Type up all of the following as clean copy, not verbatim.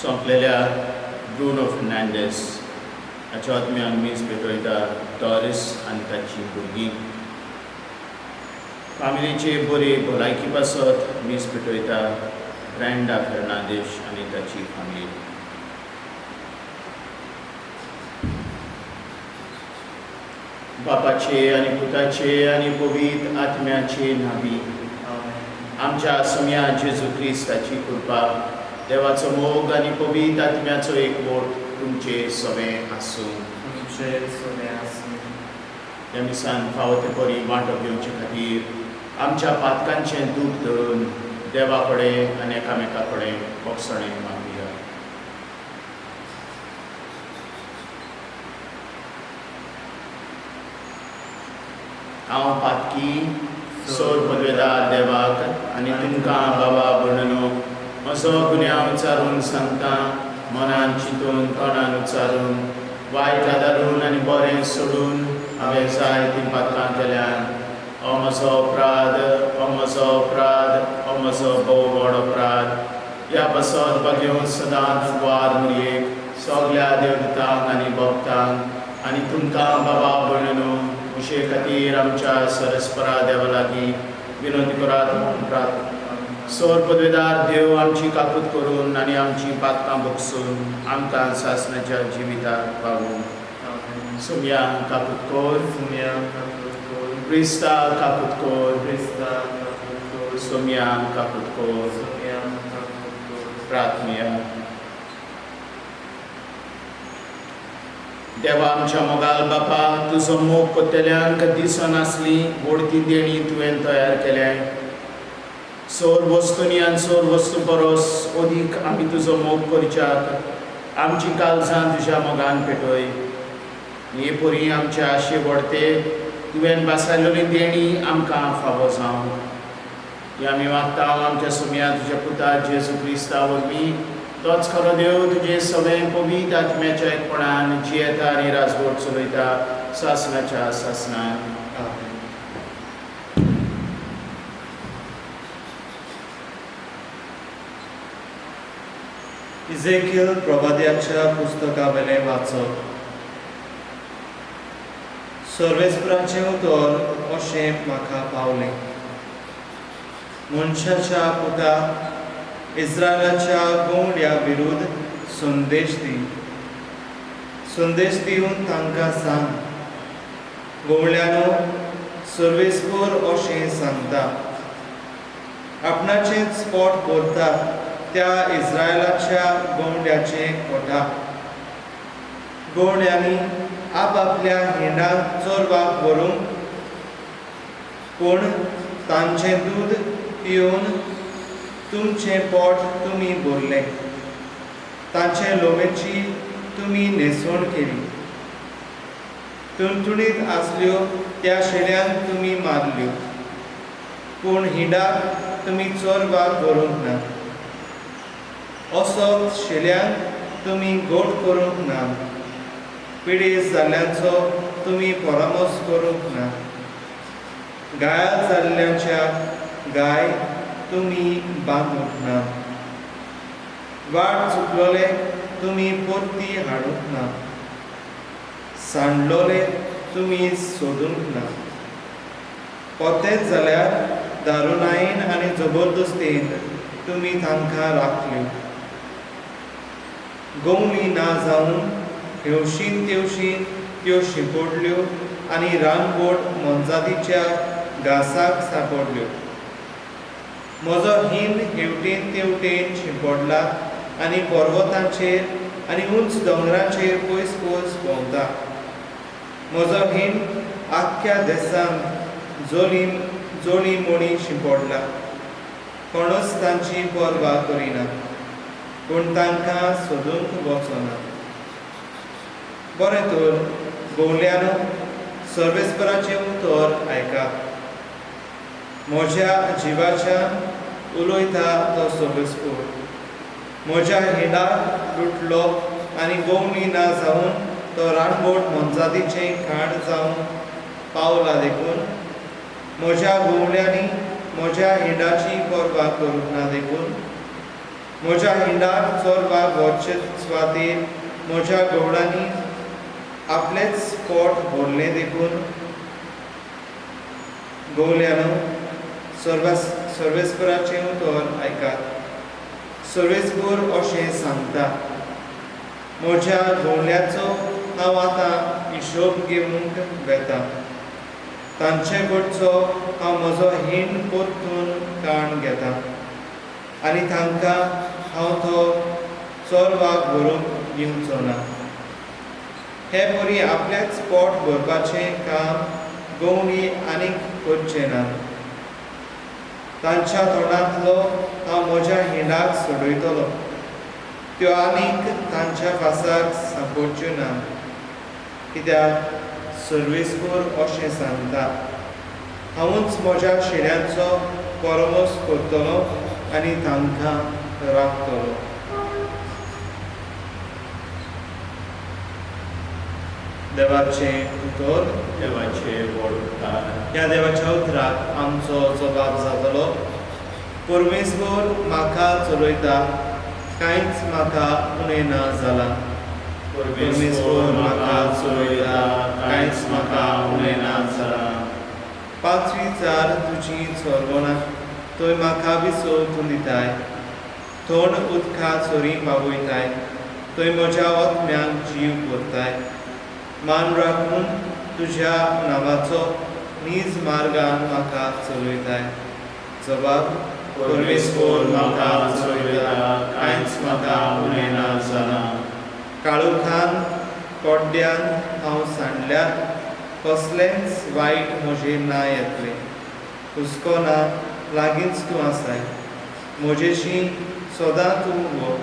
सोंपलेल्या Bruno Fernandes हाच्या आत्म्यान मीस पेटयता Doris आनी ताची भुरगीं. फामिलीचे बरी भलायकी पासत मीस पेटयता ब्रँडा फर्नांडीस आनी ताची फामिली. बापाचे आनी पुताचे आनी पवित्र आत्म्याचे नावी. आमच्या सम्या जेजू क्रिस्ताची कृपा, देवाचो मोग आनी पवित्र आत्म्याचो एकवट तुमचे सगळें आसूं. ह्या मिसान फावो ते बरी वांटप घेवचे खातीर आमच्या पातकांचें दूख धरून देवा कडेन आनी एकामेका कडेन कोसळें मागुया. हांव पातकी सोर पदवेदार देवाक आनी तुमकां बाबा भणनो म्हजो गुन्यांव उचारून सांगता, मनान चिंतून तोंडान उचारून वायट आदारून आनी बरें सोडून हांवें जायतीं पातकां केल्यान. हो म्हजो अपराध, हो म्हजो अपराध, हो म्हजो भोव व्हड अपराध. ह्या पासत बगेवन सदांच वार मुरयेक सगल्या देवदूतांक आनी भक्तांक आनी तुमकां बाबा भणनो उशे खातीर आमच्या सरस्परा देवा लागीं विनंती करात म्हूण प्रार्थना. सोर पदवेदार देव आमची काकूत करून आनी आमची पातकां भोगसून आमकां सासणाच्या जिविताक वागून. सुमया काकूत कोर, क्रिस्ता काकूत कोर, सुमया काकूत कोर. प्रार्थना. देवा आमच्या मोगाल बापा, तुजो मोग कोत्तेल्यांक दिसन आसली वडती देणी तुवें तयार केल्या. सोर वस्तूंनी आनी सोर वस्तू परस अदीक आमी तुजो मोग करच्याक आमची काळजां तुज्या मोगान पेटय. हे परी आमचे आशे वडते तुवें बासायलेली देणी आमकां फावो जावं. ही आमी मागता आमच्या सुम्या तुज्या पुता जेजू क्रिस्ता वरवीं. तोच खरो देव तुजे सगळें पवित्र आत्म्याच्या एकपणान जियेता आनी राजवट चलयता सासणाच्या सासणान. इजेकियल प्रवाद्याच्या पुस्तकावेलें वाचप. सर्वेस्पराचें उतर अशें म्हाका पावलें. मनशाच्या पुता, इस्रायलाच्या गोंड्या विरुद्ध संदेश दी. संदेश दिवन तांकां सांग, गोंड्यानो, सर्वेस्पर अशें सांगता, आपणाचेंच पोट भरता त्या इस्रायलाच्या गोंड्याचें कोटा. गोंड्यांनी आपआपल्या हिंडाक चोरवाक व्हरूंक, पूण तांचें दूद पिवन तुमचें पोट तुमी भरलें. तांचे लोमेची तुमी न्हेसवण केली. तुणतुणीत आसल्यो त्या शेळ्यांक तुमी मारल्यो, पूण हिंडाक तुमी चोरवाक व्हरूंक ना. असो शेळ्यांक तुमी गोठ करूंक ना. पिडेस जाल्ल्यांचो तुमी परामोस करूंक ना. गायाल जाल्ल्याच्या गाय तुमी बांदूंक ना. वाट चुकलोले तुमी परती हाडूंक ना. सांडलोले तुमी सोदूंक ना. पोतेच जाल्यार दारुणायेन आनी जबरदस्तेन तुमी तांकां राखल्यो. गवळी ना जावन हेवशीन तेवशीन त्यो शिंपडल्यो आनी रानवट मोनजातीच्या घासाक सांपडल्यो. म्हजो हिंद हेवटेन तेवटेन शिंपडला आनी पर्वतांचेर आनी उंच दोंगरांचेर पयस पयस भोंवता. म्हजो हिंद आख्ख्या देशांत जोळी मोडी शिंपडला. कोणूच तांची पर्वा करिना, पूण तांकां सोदूंक वचना. बरें तर गोंड्यानो, सर्वेस्पराचें उतर आयकात. म्हज्या जिवाच्यान उलयता तो सर्वेस्पर. म्हज्या हिंडाक लुटलो आनी गवळी ना जावन तो रानवट मोनजातीचें खाण जावन पावला देखून. म्हज्या गोवळ्यांनी म्हज्या हिंडाची पर्वा करूंक ना देखून म्हज्या हिंडाक चोरपाक वचचे सुवातेर म्हज्या गवळांनी आपलेच पोट भरलें देखून गवल्यानो सर्वेस्पराचें उतर आयकात. सर्वेस्पर अशें सांगता, म्हज्या गवल्याचो हांव आतां हिशोब घेवंक वेता. तांचे कडचो हांव म्हजो हिंड परतून काण घेता आनी तांकां हांव तो चोरवाक व्हरूंक दिवचो ना. हे परी आपलेच पोट भरपाचें काम गवळी आनीक करचें ना. तांच्या तोंडांतलो हांव म्हज्या हिंडाक सोडयतलो, त्यो आनीक तांच्या फासाक सांपडच्यो ना. कित्याक सर्वेस्पर अशें सांगता, हांवूच म्हज्या शेळ्यांचो परमोस करतलो आनी तांकां राखतलो. देवाचें उतर. देवाचे व्हड उद्धार. ह्या देवाच्या उतराक आमचो जबाब जातलो, परमेश्वर म्हाका चलयता, कांयच म्हाका उणें ना जालां. परमेश्वर म्हाका चलयता, कांयच म्हाका उणें ना जालां. पांचवी चार तुजी चोरवना, थंय म्हाका विसो तूं दिताय. थोंड उदका चोरी पावयताय, थंय म्हज्या ओतम्यांक जीव भरताय. मान राखून तुज्या नांवाचो नीज मार्गान म्हाका चलयताय. जबाब, परमेश्वर म्हाका चलयता, कांयच म्हाका उणें ना जालां. काळोखान कोड्ड्यान हांव सांडल्यार कसलेंच वायट म्हजेर ना येतलें. हुस्को ना, लागींच तूं आसाय. म्हजेशी सदां तूं वो.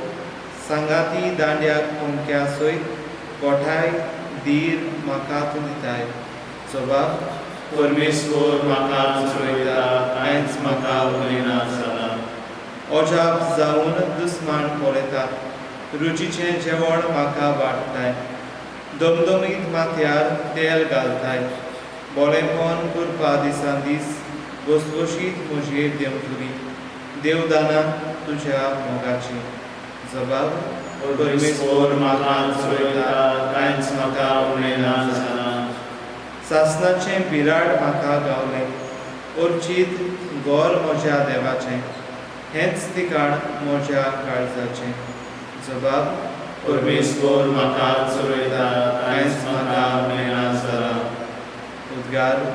सांगाती दांड्याक कुंक्या सयत गोठाय धीर म्हाका तूं दिताय. जबाब, परमेश्वर म्हाका चलयता, कांयच म्हाका उणें ना जालां. अजाप जावन दुस्मान पळयतात, रुचीचें जेवण म्हाका वाडटाय. दमदमीत माथ्यार तेल घालताय. बोरेपण करपा दिसान दीस घसघशीत म्हजेर देंवतली. देवदानां तुज्या मोगाची. जबाब, परमेश्वर म्हाका चलयता, कांयच म्हाका उणें ना जालां. सासणाचें बिराड म्हाका गावलें, ओर्चीत घर म्हज्या देवाचें. हेंच ठिकाण म्हज्या काळजाचें. जबाब, परमेश्वर म्हाका चलयता, कांयच म्हाका उणें ना जालां. उद्गार.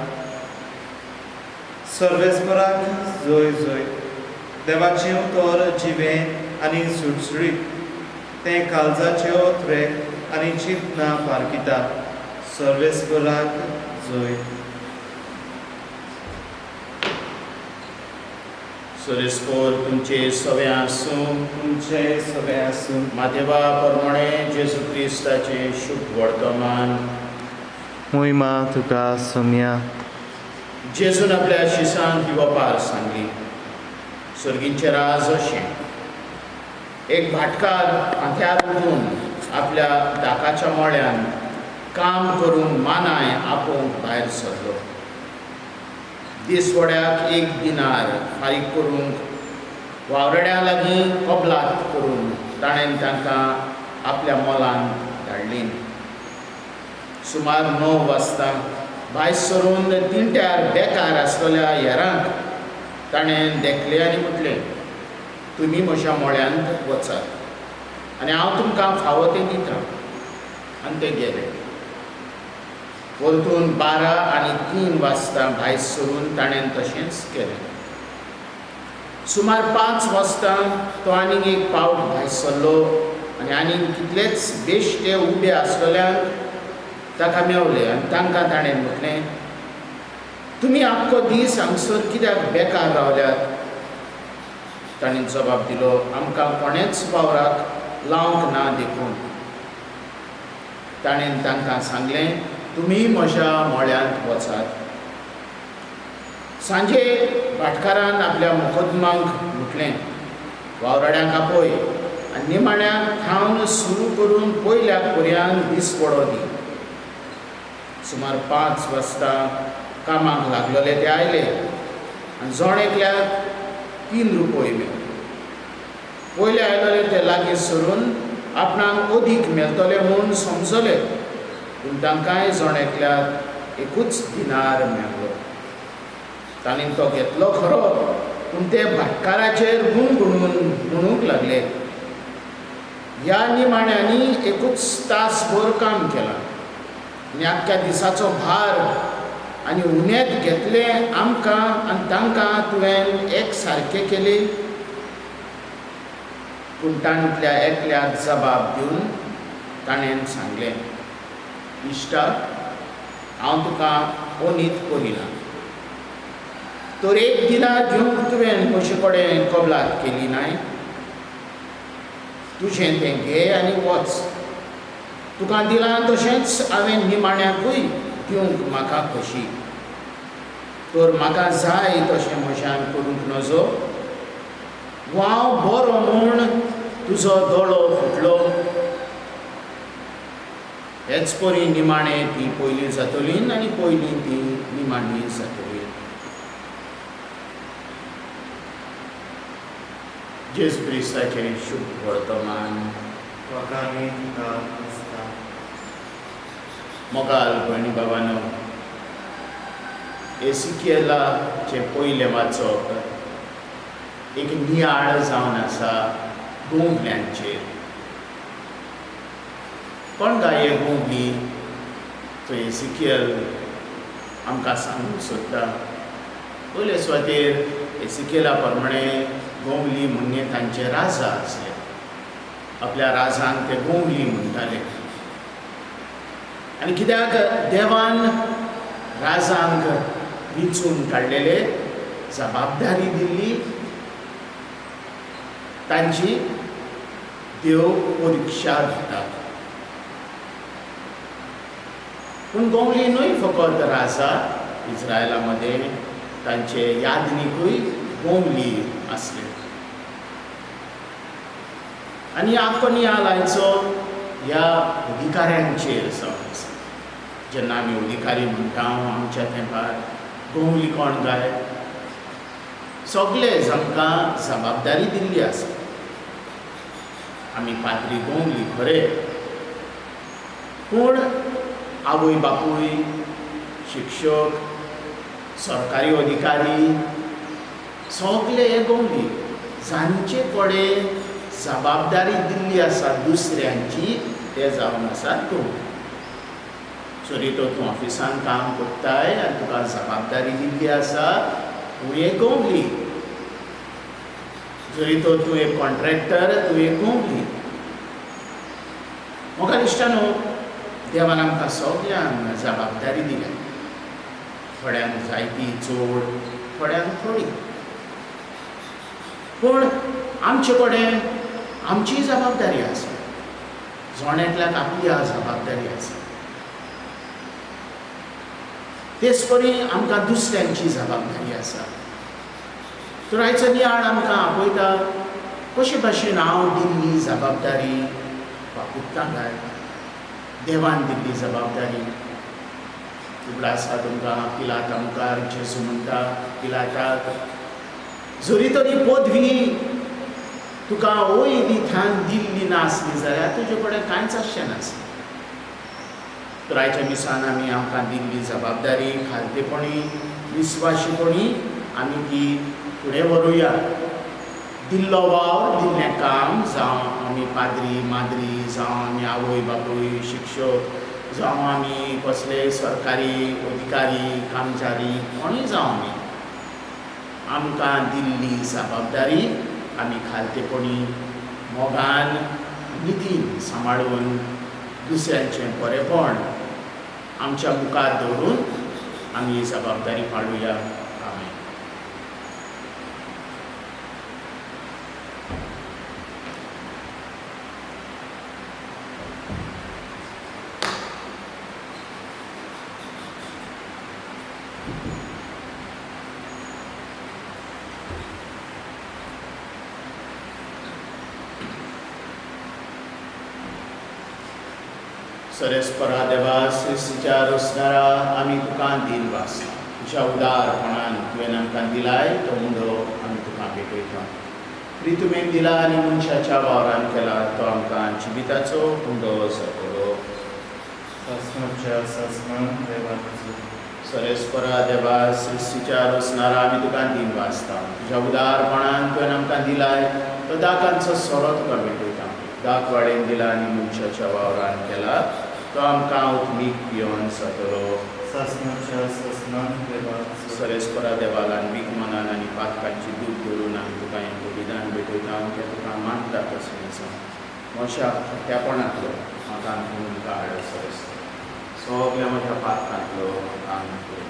सर्वेस्पराक जय जय. देवाचें उतर जिवें आनी सुटसुटीत. तें काळजाचे ओत्रे आनी चिंतना पारखिता. सर्वेस्पराक जय. सर्वेस्पर तुमचे सवे आसूं. तुमचे सगळे आसूं. मातेवा प्रमाणे जेजू क्रिस्ताचे शुभ वर्तमान. महिमा तुका सोम्या. जेजून आपल्या शिसांक ही वपार सांगली. सर्गींचे राज अशें. एक भाटकार फांत्यार उठून आपल्या दाकाच्या मोळ्यान काम करून मानाय आपोवंक भायर सरलो. दिसवड्याक 1 दिनार फारीक करूंक वावरड्या लागीं कबलात करून ताणें तांकां आपल्या मोलान धाडली. सुमार 9 वाजता भायर सरून तिणट्यार बेकार आसलेल्या हेरांक ताणें देखलें आनी म्हटलें, तुमी म्हज्या मोळ्यांत वचात आनी हांव तुमकां फावो तें दितां. आनी ते गेले. परतून 12 आनी 3 वाजता भायर सरून ताणें तशेंच केलें. सुमार 5 वाजता तो आनीक एक पावट भायर सरलो आनी आनीक कितलेच बेश्टे उबे आसलेल्यांक ताका मेवले आनी तांकां ताणें म्हटलें, तुमी आख्खो दीस हांगसर कित्याक बेकार रावल्यात? ताणें जबाब दिलो, आमकां कोणेच वावराक लावंक ना देखून. ताणें तांकां सांगलें, तुमी म्हज्या मोळ्यांत वचात. सांजे भाटकारान आपल्या मुकदमांक म्हटलें, वावराड्यांक आपय आनी निमाण्याक थावन सुरू करून पयल्याक पर्यांत दिसवडो दी. सुमार 5 वाजता कामाक लागलेले ते आयले आनी जोण एकल्याक 3 रुपये मेळ्ळे. पयले आयलोले ते लागीं सरून आपणाक अदीक मेळटले म्हूण समजले, पूण तांकांय जण एकल्याक एकूच दिनार मेळ्ळो. तांणी तो घेतलो खरो, पूण ते भाटकाराचेर गुणगुणून म्हणूंक लागले, ह्या निमाण्यांनी एकूच तासभर काम केलां आनी आख्ख्या दिसाचो भार आनी उणेंत घेतलें आमकां आनी तांकां तुवें एक सारकें केली. पूण तांतल्या एकल्याक जबाब दिवन ताणें सांगलें, इश्टा, हांव तुका ओनीत करिना. तर एक दिनार घेवंक तुवें म्हजे कडेन कबलात केली नाय. तुजें तें घे आनी वच. तुका दिलां तशेंच हांवें निमाण्याकूय दिवंक म्हाका खोशी. तर म्हाका जाय तशें म्हज्यान करूंक नजो. हांव बरो म्हूण तुजो दोळो फुटलो. हेच परी निमाणे ती पयलीं जातली आनी पयलीं ती निमाणी जातली. जेजू क्रिस्ताचें शुभ वर्तमान. वखाणी तुका आसता. मोगाल भयणी बाबानो, एसिकियेलाचे पयले वाचप एक नियाळ जावन आसा गोंबल्यांचेर. कोण गाय गोंबली तो एसिकियल आमकां सांगूंक सोदता. पयले सुवातेर एसिकियेला प्रमाणे गोंबली म्हणजे तांचे राजा आसले. आपल्या राजांक ते गोंबली म्हणटाले. आनी कित्याक देवान राजांक विचून काडलेले, जबाबदारी दिल्ली, तांची देव परिक्षा घेता. पूण गोंबली न्हय फकत राजा, इस्रायला मध्ये तांचे यादनीकूय गोंबली आसले. आनी आपणया लायचो ह्या अधिकाऱ्यांचेर जावन आसा. जेन्ना आमी अधिकारी म्हणटा आमच्या तेंपार गोंबली कोण गाय, सगळे जांकां जबाबदारी दिल्ली आसा. आमी पाद्री गोंबली खरे, पूण आवय बापूय, शिक्षक, सरकारी अधिकारी सगळे हे गोंबली, जांचे कडेन जबाबदारी दिल्ली आसा दुसऱ्यांची, ते जावन आसात गोंबली. जरी तूं ऑफिसान काम करताय आनी तुका जबाबदारी दिल्ली आसा, तूं एक गोंबली. जरी तूं एक कॉन्ट्रॅक्टर, तूं एक गोंबली. म्हाका दिसता न्हू, देवान आमकां सगळ्यांक जबाबदारी दिल्या. थोड्यांक जायती चड, थोड्यांक थोडी. पूण आमचे कडेन आमची जबाबदारी आसा. जोण्यातल्याक आपली जबाबदारी आसा. तेच परी आमकां दुसऱ्यांची जबाबदारी आसा. तर आयचो नियाळ आमकां आपयता कशे भाशेन हांव दिल्ली जबाबदारी वापरता काय, देवान दिल्ली जबाबदारी. तुका आसा तुमकां पिलाता मुखार जेजू म्हणटा, पिलाताक जरी तरी पदवी तुका वयली थान दिल्ली नासली जाल्यार तुजे कडेन कांयच आसचें नासलें. तर आयच्या दिसान आमी आमकां दिल्ली जबाबदारी खालतेपणी, विस्वाशीपणी आमी ती फुडें व्हरुया. दिल्लो वावर, दिल्लें काम, जावं आमी पाद्री माद्री, जावं आमी आवय बापूय, शिक्षक, जावं आमी कसले सरकारी अधिकारी, कामचारी, कोणूय जावं आमी, आमकां दिल्ली जबाबदारी आमी खालतेपणी, मोगान, नितीन सांबाळून दुसऱ्यांचें बरेपण आमच्या मुखार दवरून आमी ही जबाबदारी पाळुया. आमेन. सरेस्परा देवा, सृश्टीच्या रचणारा, आमी तुका दिनवास. तुज्या उदारपणान तुवें आमकां दिलाय तो मुडो आमी तुका भेटयता. तुवें दिला आनी मनशाच्या वावरान केला तो आमकां जिविताचो कुंडो सकलो सस्मच्या सस्मन देवाचो सरेस्परा देवा सृश्टीच्या रचणारा आमी तुका दिन वाचता तुज्या उदारपणान तुवें आमकां दिलाय तो दाकांचो सोरो तुका भेटयता दाक वाडयन दिला आनी मनशाच्या वावरान केला तो आमकां उठमीक पियोन सकलो सस्मच्या सस्मन देवाचो सरेस्परा देवा ल्हानवीक मनान आनी पातकांची दूख धरून आमी तुका हें बलिदान भेटयता तें तुका मानता तशेंच म्हज्या एकट्यापणांतलो म्हाका आमकां काड सरेस्परा सगळ्या म्हज्या पातकांतलो म्हाका आमकां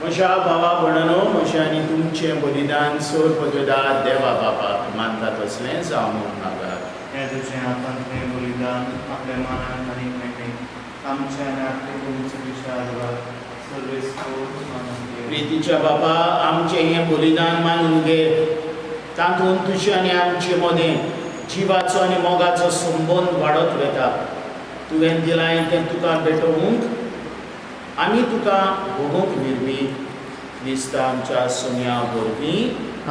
म्हज्या भावा भयणनो म्हजें आनी तुमचें बलिदान सोर पदवेदार देवा बापाक मानता तसलें जावं म्हूण मागात हे तुजें आतांतलें बलिदान आपल्या मनान आनी मेळ्ळें आमच्या आनी आपले तुमचे विशाल सर्वेस्व प्रितीच्या बापा आमचें हें बलिदान मानून घे तातूंत तुजें आनी आमचे मदें जिवाचो आनी मोगाचो संबंद वाडत वता तुवें दिलाय तें तुका भेटोवंक आमी तुका भोगूंक विरवी दिसता आमच्या सोन्या वरवीं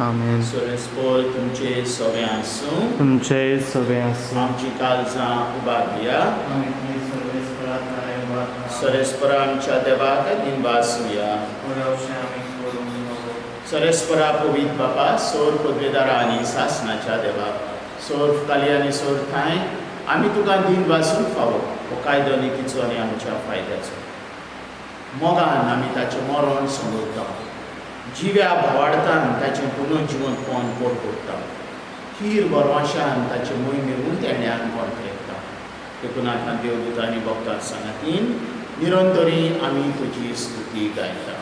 आमेन सोरेस्पोर तुमचे सगळें आसूं तुमचे सगळें आसूं आमची काळजां उबारया आमी सर्वेस्पराक सरेस्परा आमच्या देवाक दिनवासुया पुरावशें आमी करूंक नवो सरेस्परा पवित्र बापा सोर पदवेदारा आनी सासणाच्या देवा सोर काली आनी सोर थाय आमी तुका दिन वासूंक फावो हो कायदो नितीचो आनी आमच्या फायद्याचो मोगान आमी ताचें मरण समजता जिव्या भावार्थान ताचें पुनर्जीवन पोवन पोट करता खीर बरवाशान ताचे मोहिमेरून तेण्यान कोण करता देखून आतां देवदूत आनी भक्तां सांगातीन निरंतरी आमी तुजी स्तुती गायता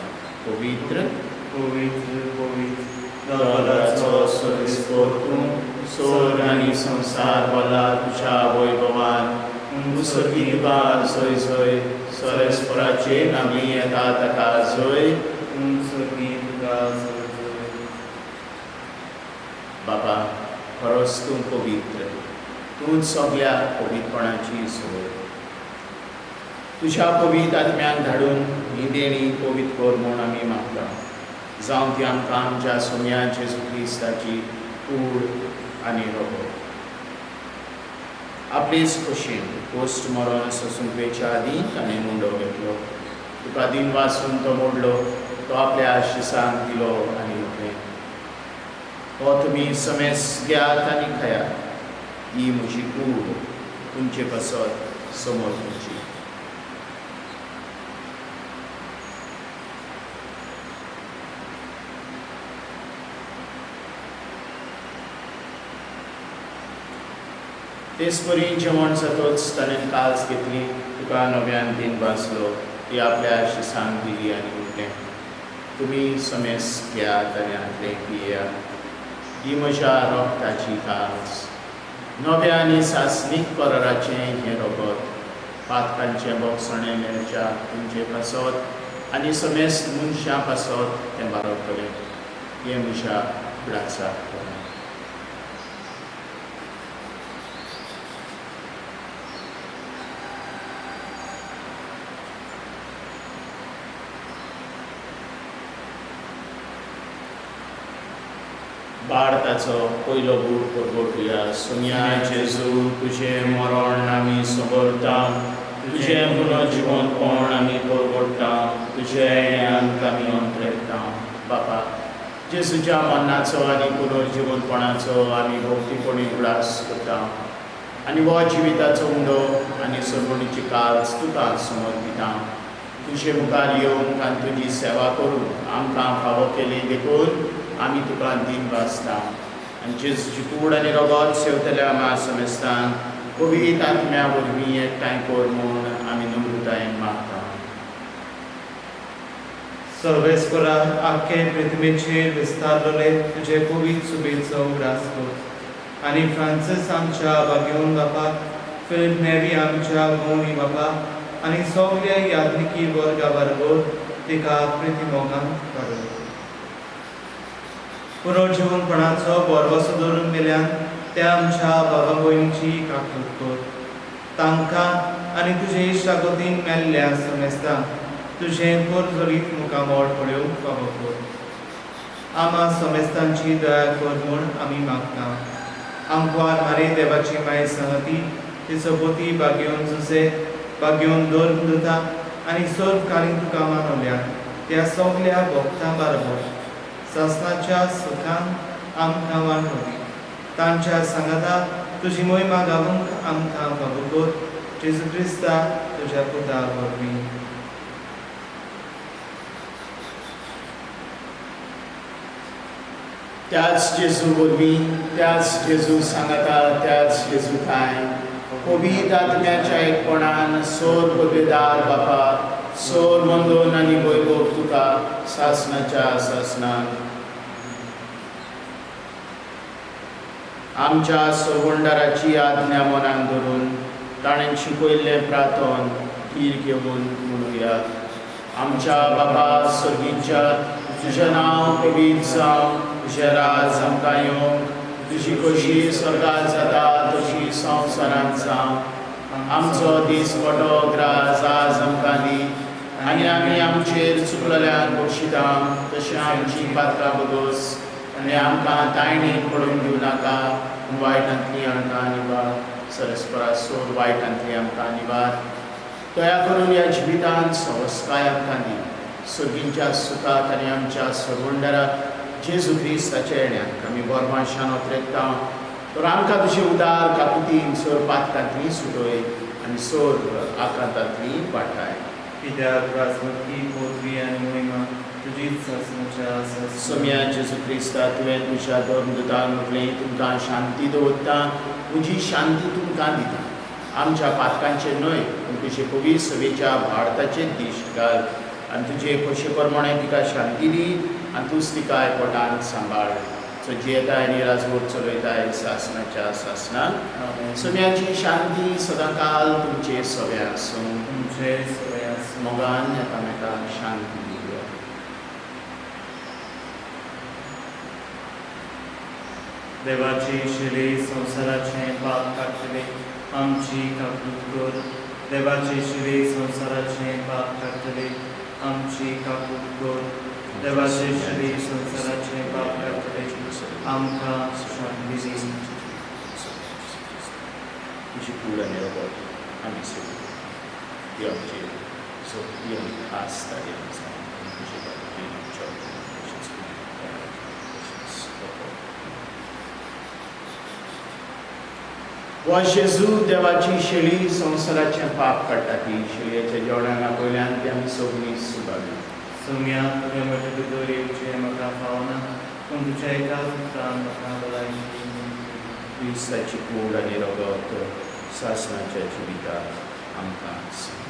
पवित्र पवित्र पवित्र दलाचो सरेस्पोर तूं सोर आनी संसार भला तुज्या वैभवान मुसर्गी तुका सोय सोय सरेस्पराचे नामी येता ताका सोय बाबा खरोच तूं पवित्र तूं सगळ्या पवित्रपणाची सोय तुज्या पवित्र आत्म्याक धाडून ही देणी पवित्र कर म्हूण आमी मागता जावं ती आमकां आमच्या सोम्या जेजू क्रिस्ताची कूड आनी रोगो आपलेच खोशेन पोस्ट मरण ससूंकेच्या आदीं ताणें मुंडो घेतलो तुका दिन वाचून तो मोडलो तो आपल्या आशिसांक दिलो आनी उठलें हो तुमी समेस घेयात आनी खायात ही म्हजी कूड तुमचे पासत समोर तुमची तेच परी जेवण जातोच ताणें काल्स घेतली तुका नव्यान दिन वाचलो ती आपल्या आशिसांक दिली आनी उठलें तुमी समेस घेयात आनी आदलें पियेयात ही म्हज्या रोगताची काल्स नव्या आनी सासणीक कराराचें हें रगत पातकांचें बोगसणें मेळच्या तुमचे पासत आनी समेस मनशां पासत तें बारयतलें हें म्हज्या कुडाचाक करा भारताचो पयलो बूट परगोटुया सोन्या जेजू तुजें मरण आमी समरता तुजें पुनर्जीवन कोण आमी परगोडटा तुजे येण्याक आमी अंतरेता बापा जेजूच्या मरणाचो आनी पुनर्जीवनपणाचो आमी भोवतीपणी उडास करता आनी हो जिविताचो उंडो आनी सरवणीची काल्स तुका समर्पिता तुजे मुखार येवंक आनी तुजी सेवा करून आमकां फावो केली देखून आमी तुका दिन वाचता आनी जेजूची कूड आनी रगत सेवतल्या मा समेस्तान पवित्र आत्म्या वरवीं एकठांय कर म्हूण आमी नम्रतायेन मागता सर्वेस्परा आख्खे पृथ्वीचेर विस्तारलेले तुजे पवित्र सुबेचो उगडास कर आनी फ्रांसीस आमच्या बागेवन बापाक फिलिप नेरी आमच्या गवणी बापाक आनी सगळ्या यात्रिकी वर्गा बरोबर तिका प्रितीमोगान काडून पुनर्जीवनपणाचो बरवसो धरून गेल्यान त्या आमच्या बाबा भयणीची काकूट कर तांकां आनी तुजे शागोतीन मेल्ल्या समेस्तांक तुझें पोरजोरीत मुखामोळ पळोवंक फावो कर. आम्हा समेस्तांची दया कर म्हूण आमी मागता. आमकां मारे देवाची माय संगती तिचो पोती बागेवन जुसे बागेवन दोता आनी सर्वकालीन तुका मानवल्यात त्या सगल्या भक्तां बरोबर सासणाच्या सुखान आमकां वांटोवपी तांच्या सांगाता तुजी मोहिमा गावूंक आमकां फावो कर. जेजू क्रिस्ता तुज्या पुता वरवीं. त्याच जेजू वरवीं त्याच जेजू सांगाता त्याच जेजू काय पवित्र आत्म्याच्या एकपणान सोर पदवेदार बापा सोर वंदन आनी वैभव तुका सासणाच्या सासणान आमच्या सवंडाराची आज्ञा मनान धरून ताणें शिकयल्लें प्रार्थन धीर घेवन म्हणुया. आमच्या बाबा सर्गीच्या तुजें नांव पवित्र जावं. तुजें राज आमकां येवंक. तुजी कशी स्वर्गांत जाता तशी संवसारांत जावं. आमचो दीस मोठो ग्रास आज आमकां दी आनी आमी आमचेर चुकलेल्यांक बक्षिता तशें आमची पात्रां बदोस आनी आमकां तायणेक पडूंक दिवं नाका. वायटांतली आमकां निवार. सरस्परा सोड वायटांतली आमकां निवार. दया करून ह्या जिवितांत संस्कार आमकां दी. सर्गींच्या सुखांत आनी आमच्या सरवंडराक जेजू क्रिस्ताच्या येण्याक आमी बोरमाशान ओतरेकता. तर आमकां तुजे उदार काकुतीन सोर पातकांतली सुटय आनी सोर आकांतांतली पाठाय. कित्याक राजमती पोतवी आनी मोहिमा तुजीच सासणाच्या सोम्या जेजू क्रिस्ता तुवें तुज्या धर्मदूतांक म्हटलें तुमकां शांती दवरता म्हजी शांती तुमकां दिता. आमच्या पातकांचेर न्हय पूण तुजे पवित्र सभेच्या भारताचेर दीश घाल आनी तुजे कशे प्रमाणे तिका शांती दी आनी तूंच तिका एकवटान सांबाळ. सो जियेताय आनी राजवट चलयताय सासणाच्या सासणान. सोम्याची शांती सदांकाल तुमचे सगळे आसूं. तुमचे सगळे मोगान एकामेकांक शांती दिवया. देवाची शिले संवसाराचें पाप काडटले आमची काकूट कर. देवाची शिले संवसाराचें पाप काडटले आमची काकूट कर. देवाचे शिले संवसाराचें पाप काडटले आमकां शांती दी. तुजी कूड आनी रगत आमी सोडून ती आमची सोबती आनी खास तारीख जावन तुजे बाजून आमच्या तशेंच वा जेजू देवाची शेळी संवसाराचें पाप काडटा ती शेळयेच्या जेवणाक पयल्यान ती आमी सगळीं सुदारली. सोम्या तुवें म्हजे भितर येवचें म्हाका फावना पूण तुज्या एका उतरान म्हाका भलायकी क्रिस्ताची कूड आनी रगत सासणाच्या जिवितांत आमकां सांग.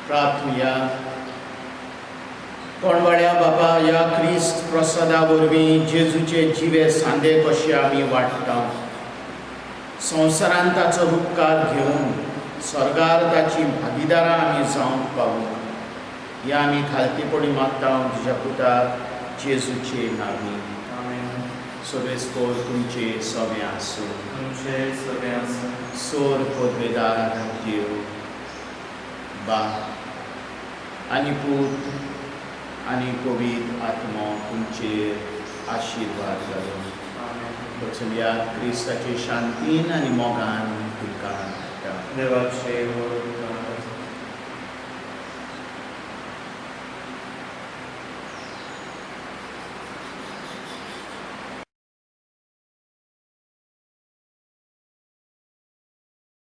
प्रार्थुया. कोणवाड्या बाबा या क्रिस्त प्रसादा वरवीं जेजूचे जिवे सांदे कशे आमी वाडटा. संवसारांत ताचो उपकार घेवन स्वर्गार ताची भागीदारां आमी जावंक पावूं. ह्या आमी खालतीपणी मागता तुज्या पुता जेजूचे नांवी. आमेन. सोबेस्कोर तुमचे सवे आसूं तुमचे सगळे आसूं सोर पोदवेदार देव बाप आनी पूत आनी पवित्र आत्मो तुमचेर आशिर्वाद घालूं आमेन वचूया क्रिस्ताचे शांतीन आनी मोगान तुमकां धाडटा. देवाचे